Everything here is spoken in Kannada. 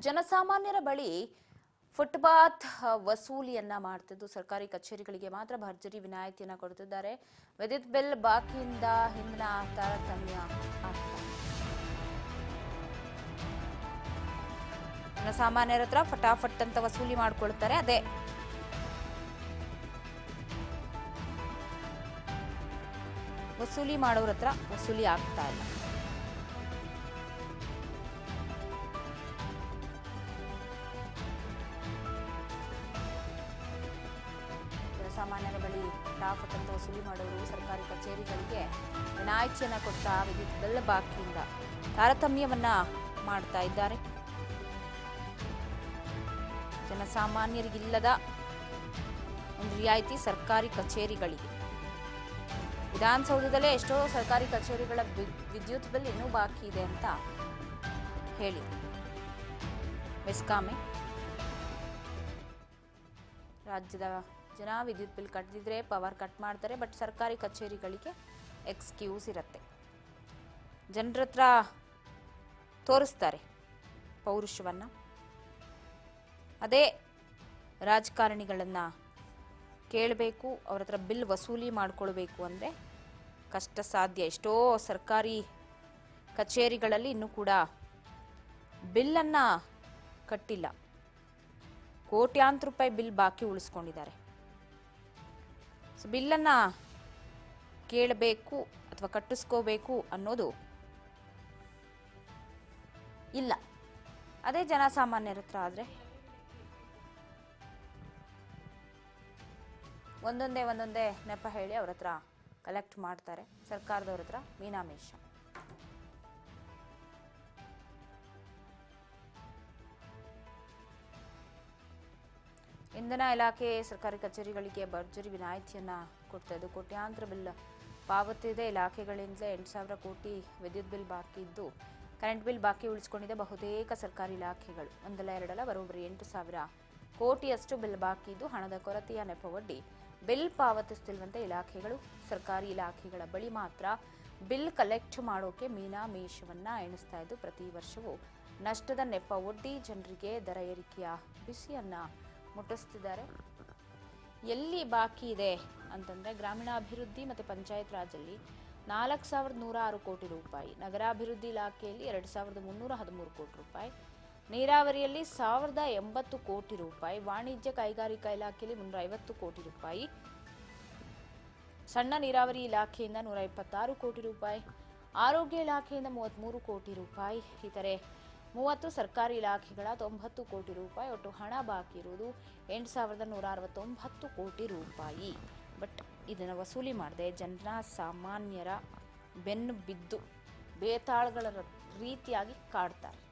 ಜನಸಾಮಾನ್ಯರ ಬಳಿ ಫುಟ್ಪಾತ್ ವಸೂಲಿಯನ್ನ ಮಾಡ್ತಿದ್ದು ಸರ್ಕಾರಿ ಕಚೇರಿಗಳಿಗೆ ಮಾತ್ರ ಭರ್ಜರಿ ವಿನಾಯಿತಿಯನ್ನ ಕೊಡುತ್ತಿದ್ದಾರೆ. ವಿದ್ಯುತ್ ಬಿಲ್ ಬಾಕಿಯಿಂದ ಹಿಂದಿನ ತಾರತಮ್ಯ ಆಗ್ತಾ ಜನಸಾಮಾನ್ಯರ ಹತ್ರ ಫಟಾಫಟ್ ಅಂತ ವಸೂಲಿ ಮಾಡ್ಕೊಳ್ತಾರೆ. ಅದೇ ವಸೂಲಿ ಮಾಡೋರ ಹತ್ರ ವಸೂಲಿ ಆಗ್ತಾ ಇಲ್ಲ. ಸಾಮಾನ್ಯರ ಬಳಿ ಫಟಾಫಟ್ ಅಂತ ವಸೂಲಿ ಮಾಡೋರು ಸರ್ಕಾರಿ ಕಚೇರಿಗಳಿಗೆ ವಿನಾಯಿತಿಯನ್ನ ಕೊಡ್ತಾ ವಿದ್ಯುತ್ ಬಿಲ್ ಬಾಕಿಯಿಂದ ತಾರತಮ್ಯವನ್ನ ಮಾಡ್ತಾ ಇದ್ದಾರೆ. ಜನಸಾಮಾನ್ಯರಿಗಿಲ್ಲದ ಒಂದು ರಿಯಾಯಿತಿ ಸರ್ಕಾರಿ ಕಚೇರಿಗಳಿಗೆ. ವಿಧಾನಸೌಧದಲ್ಲೇ ಎಷ್ಟೋ ಸರ್ಕಾರಿ ಕಚೇರಿಗಳ ವಿದ್ಯುತ್ ಬಿಲ್ ಇನ್ನೂ ಬಾಕಿ ಇದೆ ಅಂತ ಹೇಳಿ ಮೆಸ್ಕಾಮೆ ರಾಜ್ಯದ ಜನ ವಿದ್ಯುತ್ ಬಿಲ್ ಕಟ್ಟದಿದ್ರೆ ಪವರ್ ಕಟ್ ಮಾಡ್ತಾರೆ. ಬಟ್ ಸರ್ಕಾರಿ ಕಚೇರಿಗಳಿಗೆ ಎಕ್ಸ್ಕ್ಯೂಸ್ ಇರುತ್ತೆ. ಜನರ ಹತ್ರ ತೋರಿಸ್ತಾರೆ ಪೌರುಷವನ್ನ. ಅದೇ ರಾಜಕಾರಣಿಗಳನ್ನ ಕೇಳಬೇಕು, ಅವ್ರ ಹತ್ರ ಬಿಲ್ ವಸೂಲಿ ಮಾಡ್ಕೊಳ್ಬೇಕು ಅಂದರೆ ಕಷ್ಟ ಸಾಧ್ಯ. ಎಷ್ಟೋ ಸರ್ಕಾರಿ ಕಚೇರಿಗಳಲ್ಲಿ ಇನ್ನೂ ಕೂಡ ಬಿಲ್ಲನ್ನು ಕಟ್ಟಿಲ್ಲ. ಕೋಟ್ಯಾಂತರ ರೂಪಾಯಿ ಬಿಲ್ ಬಾಕಿ ಉಳಿಸ್ಕೊಂಡಿದ್ದಾರೆ. ಸೊ ಬಿಲ್ಲನ್ನು ಕೇಳಬೇಕು ಅಥವಾ ಕಟ್ಟಿಸ್ಕೋಬೇಕು ಅನ್ನೋದು ಇಲ್ಲ. ಅದೇ ಜನಸಾಮಾನ್ಯರ ಹತ್ರ ಆದರೆ ಒಂದೊಂದೇ ನೆಪ ಹೇಳಿ ಅವ್ರ ಹತ್ರ ಕಲೆಕ್ಟ್ ಮಾಡ್ತಾರೆ. ಸರ್ಕಾರದವ್ರ ಹತ್ರ ಮೀನಾಮೇಷ. ಇಂಧನ ಇಲಾಖೆ ಸರ್ಕಾರಿ ಕಚೇರಿಗಳಿಗೆ ಭರ್ಜರಿ ವಿನಾಯಿತಿಯನ್ನ ಕೊಡ್ತಾ ಇದ್ದು ಕೋಟ್ಯಾಂತರ ಬಿಲ್ ಪಾವತಿದೆ. ಇಲಾಖೆಗಳಿಂದಲೇ 8,000 ಕೋಟಿ ವಿದ್ಯುತ್ ಬಿಲ್ ಬಾಕಿ ಇದ್ದು ಕರೆಂಟ್ ಬಿಲ್ ಬಾಕಿ ಉಳಿಸಿಕೊಂಡಿದೆ ಬಹುತೇಕ ಸರ್ಕಾರಿ ಇಲಾಖೆಗಳು. ಒಂದಲ್ಲ ಎರಡಲ್ಲ ಬರೋಬ್ಬರಿ 8,000 ಕೋಟಿಯಷ್ಟು ಬಿಲ್ ಬಾಕಿ ಇದ್ದು ಹಣದ ಕೊರತೆಯ ನೆಪವೊಡ್ಡಿ ಬಿಲ್ ಪಾವತಿಸುತ್ತಿರುವಂತೆ ಇಲಾಖೆಗಳು. ಸರ್ಕಾರಿ ಇಲಾಖೆಗಳ ಬಳಿ ಮಾತ್ರ ಬಿಲ್ ಕಲೆಕ್ಟ್ ಮಾಡೋಕೆ ಮೀನಾಮೇಷವನ್ನ ಎಣಿಸ್ತಾ ಇದ್ದು ಪ್ರತಿ ವರ್ಷವೂ ನಷ್ಟದ ನೆಪ ಒಡ್ಡಿ ಜನರಿಗೆ ದರ ಏರಿಕೆಯ ಬಿಸಿಯನ್ನ ಮುಟ್ಟಿಸ್ತಿದ್ದಾರೆ. ಎಲ್ಲಿ ಬಾಕಿ ಇದೆ ಅಂತಂದ್ರೆ ಗ್ರಾಮೀಣಾಭಿವೃದ್ಧಿ ಮತ್ತು ಪಂಚಾಯತ್ ರಾಜಲ್ಲಿ 4,106 ಕೋಟಿ ರೂಪಾಯಿ, ನಗರಾಭಿವೃದ್ಧಿ ಇಲಾಖೆಯಲ್ಲಿ 2,313 ಕೋಟಿ ರೂಪಾಯಿ, ನೀರಾವರಿಯಲ್ಲಿ 1,080 ಕೋಟಿ ರೂಪಾಯಿ, ವಾಣಿಜ್ಯ ಕೈಗಾರಿಕಾ ಇಲಾಖೆಯಲ್ಲಿ 350 ಕೋಟಿ ರೂಪಾಯಿ, ಸಣ್ಣ ನೀರಾವರಿ ಇಲಾಖೆಯಿಂದ 126 ಕೋಟಿ ರೂಪಾಯಿ, ಆರೋಗ್ಯ ಇಲಾಖೆಯಿಂದ 33 ಕೋಟಿ ರೂಪಾಯಿ, ಇತರೆ 30 ಸರ್ಕಾರಿ ಇಲಾಖೆಗಳ 90 ಕೋಟಿ ರೂಪಾಯಿ. ಒಟ್ಟು ಹಣ ಬಾಕಿ ಇರುವುದು 8,169 ಕೋಟಿ ರೂಪಾಯಿ. ಬಟ್ ಇದನ್ನು ವಸೂಲಿ ಮಾಡದೆ ಜನ ಸಾಮಾನ್ಯರ ಬೆನ್ನು ಬಿದ್ದು ಬೇತಾಳಗಳ ರೀತಿಯಾಗಿ ಕಾಡ್ತಾರೆ.